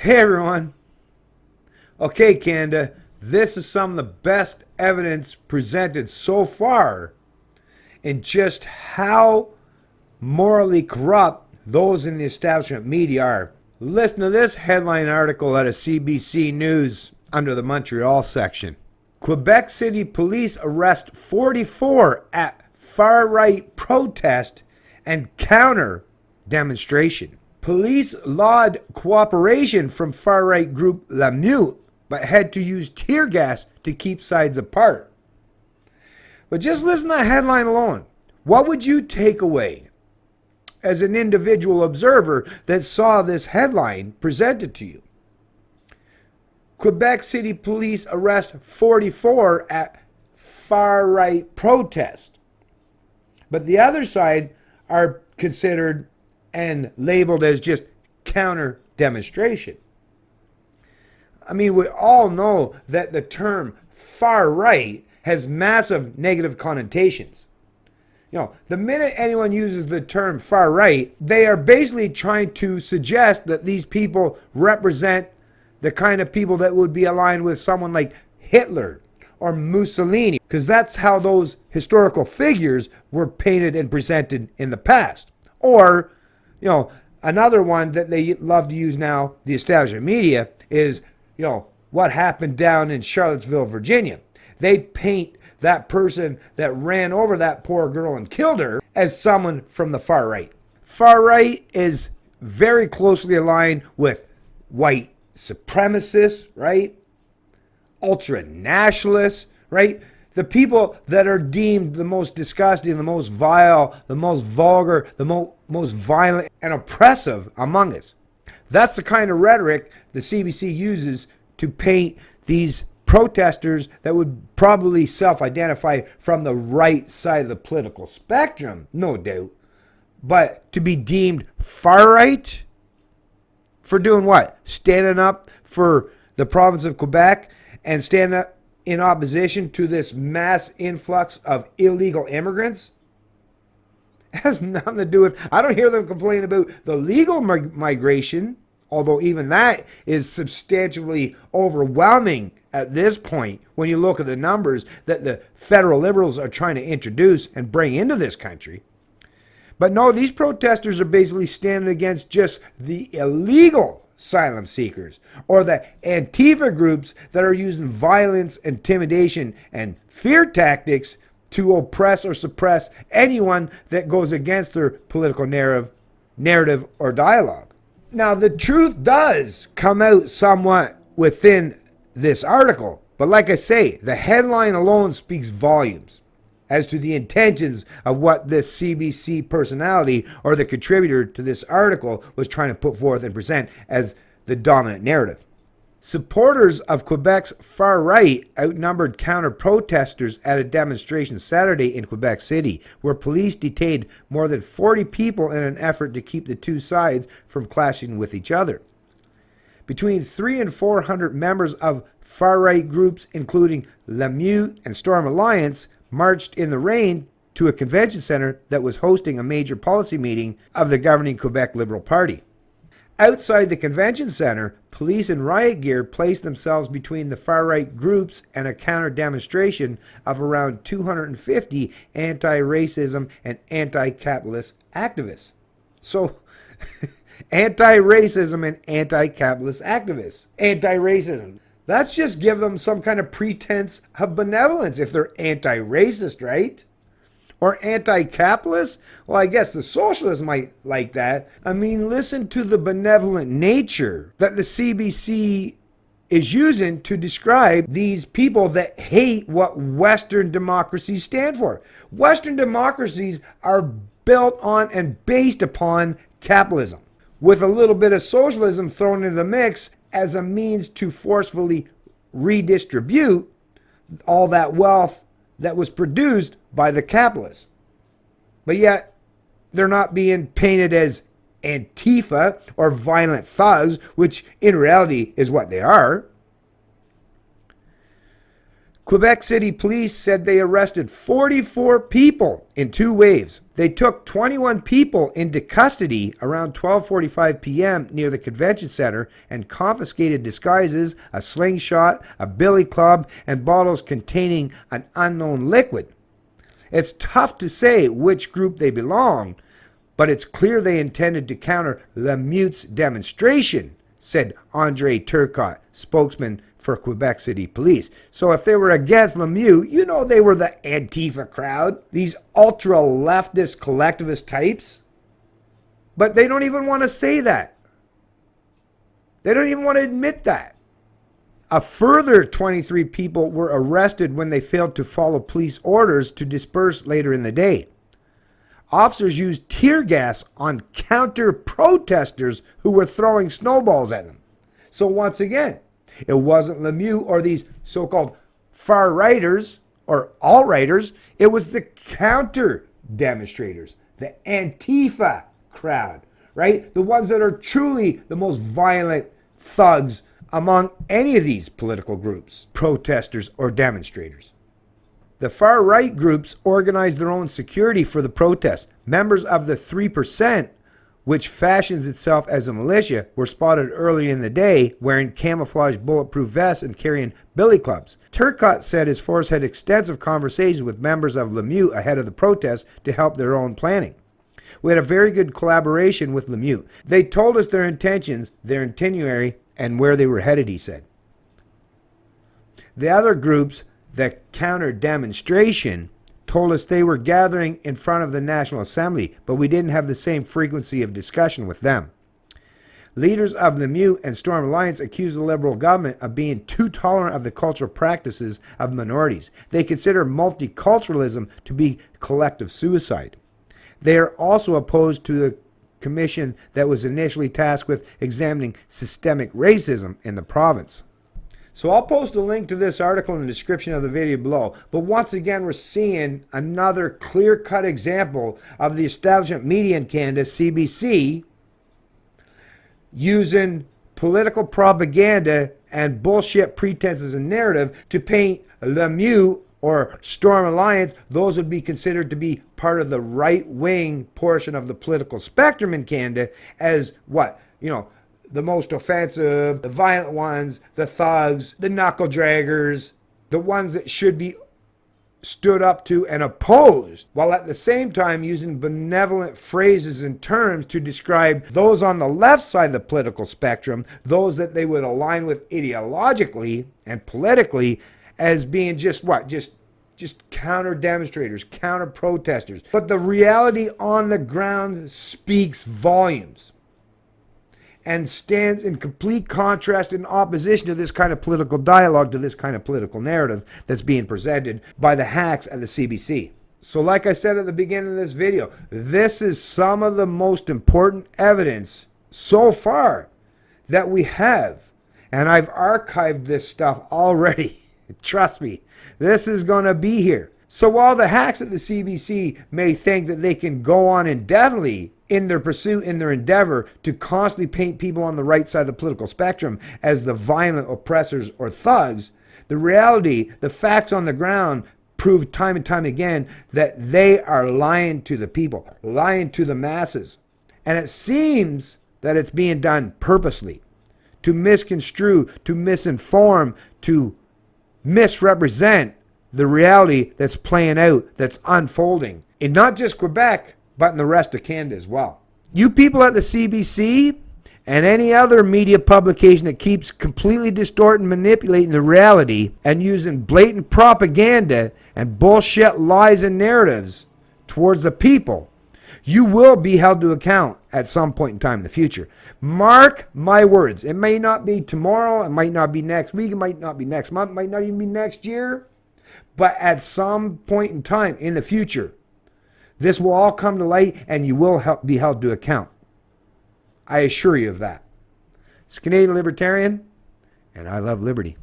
Hey everyone. Okay, Canada, this is some of the best evidence presented so far in just how morally corrupt those in the establishment media are. Listen to this headline article out of CBC News under the Montreal section. Quebec City police arrest 44 at far-right protest and counter demonstration. Police laud cooperation from far-right group La Mute, but had to use tear gas to keep sides apart. But just listen to the headline alone. What would you take away as an individual observer that saw this headline presented to you? Quebec City police arrest 44 at far-right protest. But the other side are considered and labeled as just counter demonstration. I mean, we all know that the term far right has massive negative connotations. You know, the minute anyone uses the term far right, they are basically trying to suggest that these people represent the kind of people that would be aligned with someone like Hitler or Mussolini, because that's how those historical figures were painted and presented in the past. Or, you know, another one that they love to use now, the establishment media, is, you know, what happened down in Charlottesville, Virginia. They paint that person that ran over that poor girl and killed her as someone from the far right. Far right is very closely aligned with white supremacists, right? Ultra nationalists, right? The people that are deemed the most disgusting, the most vile, the most vulgar, the most violent and oppressive among us. That's the kind of rhetoric the CBC uses to paint these protesters that would probably self-identify from the right side of the political spectrum, no doubt. But to be deemed far right for doing what? Standing up for the province of Quebec and standing up in opposition to this mass influx of illegal immigrants? It has nothing to do with, I don't hear them complain about the legal migration, although even that is substantially overwhelming at this point when you look at the numbers that the federal liberals are trying to introduce and bring into this country. But no, these protesters are basically standing against just the illegal asylum seekers or the Antifa groups that are using violence, intimidation, and fear tactics to oppress or suppress anyone that goes against their political narrative or dialogue. Now, the truth does come out somewhat within this article, but like I say, the headline alone speaks volumes as to the intentions of what this CBC personality or the contributor to this article was trying to put forth and present as the dominant narrative. Supporters of Quebec's far right outnumbered counter-protesters at a demonstration Saturday in Quebec City, where police detained more than 40 people in an effort to keep the two sides from clashing with each other. Between 300 and 400 members of far-right groups, including La Mute and Storm Alliance, marched in the rain to a convention center that was hosting a major policy meeting of the governing Quebec Liberal Party. Outside the convention center, police in riot gear placed themselves between the far-right groups and a counter-demonstration of around 250 anti-racism and anti-capitalist activists. So, anti-racism and anti-capitalist activists. Anti-racism. That's just give them some kind of pretense of benevolence if they're anti-racist, right? Or anti-capitalist? Well, I guess the socialists might like that. I mean, listen to the benevolent nature that the CBC is using to describe these people that hate what Western democracies stand for. Western democracies are built on and based upon capitalism, with a little bit of socialism thrown into the mix as a means to forcefully redistribute all that wealth that was produced by the capitalists. But yet, they're not being painted as Antifa or violent thugs, which in reality is what they are. Quebec City Police said they arrested 44 people in 2 waves. They took 21 people into custody around 12:45 p.m. near the convention center and confiscated disguises, a slingshot, a billy club, and bottles containing an unknown liquid. It's tough to say which group they belong, but it's clear they intended to counter Lemieux's demonstration, said Andre Turcotte, spokesman for Quebec City Police. So if they were against Lemieux, you know they were the Antifa crowd, these ultra-leftist collectivist types. But they don't even want to say that. They don't even want to admit that. A further 23 people were arrested when they failed to follow police orders to disperse later in the day. Officers used tear gas on counter-protesters who were throwing snowballs at them. So once again, it wasn't Lemieux or these so-called far-righters or alt-righters. It was the counter-demonstrators, the Antifa crowd, right? The ones that are truly the most violent thugs among any of these political groups, protesters or demonstrators. The far-right groups organized their own security for the protest. Members of the 3%, which fashions itself as a militia, were spotted early in the day wearing camouflage bulletproof vests and carrying billy clubs. Turcotte said his force had extensive conversations with members of Lemieux ahead of the protest to help their own planning. We had a very good collaboration with Lemieux. They told us their intentions, their itinerary, and where they were headed, he said. The other groups, the counter-demonstration, told us they were gathering in front of the National Assembly, but we didn't have the same frequency of discussion with them. Leaders of Lemieux and Storm Alliance accused the Liberal government of being too tolerant of the cultural practices of minorities. They consider multiculturalism to be collective suicide. They are also opposed to the commission that was initially tasked with examining systemic racism in the province. So I'll post a link to this article in the description of the video below. But once again, we're seeing another clear-cut example of the establishment media in Canada, CBC, using political propaganda and bullshit pretenses and narrative to paint Lemieux or Storm Alliance, those would be considered to be part of the right-wing portion of the political spectrum in Canada, as what? The most offensive, the violent ones, the thugs, the knuckle draggers, the ones that should be stood up to and opposed, while at the same time using benevolent phrases and terms to describe those on the left side of the political spectrum, those that they would align with ideologically and politically, as being just what? Just counter demonstrators, counter protesters. But the reality on the ground speaks volumes and stands in complete contrast and opposition to this kind of political dialogue, to this kind of political narrative that's being presented by the hacks at the CBC. So like I said at the beginning of this video, this is some of the most important evidence so far that we have. And I've archived this stuff already. Trust me, this is going to be here. So while the hacks at the CBC may think that they can go on indefinitely in their pursuit, in their endeavor to constantly paint people on the right side of the political spectrum as the violent oppressors or thugs, the reality, the facts on the ground prove time and time again that they are lying to the people, lying to the masses. And it seems that it's being done purposely to misconstrue, to misinform, to misrepresent the reality that's playing out, that's unfolding in not just Quebec, but in the rest of Canada as well. You people at the CBC and any other media publication that keeps completely distorting, manipulating the reality and using blatant propaganda and bullshit lies and narratives towards the people, you will be held to account at some point in time in the future. Mark my words. It may not be tomorrow. It might not be next week. It might not be next month. It might not even be next year. But at some point in time in the future, this will all come to light and you will be held to account. I assure you of that. It's Canadian Libertarian, and I love liberty.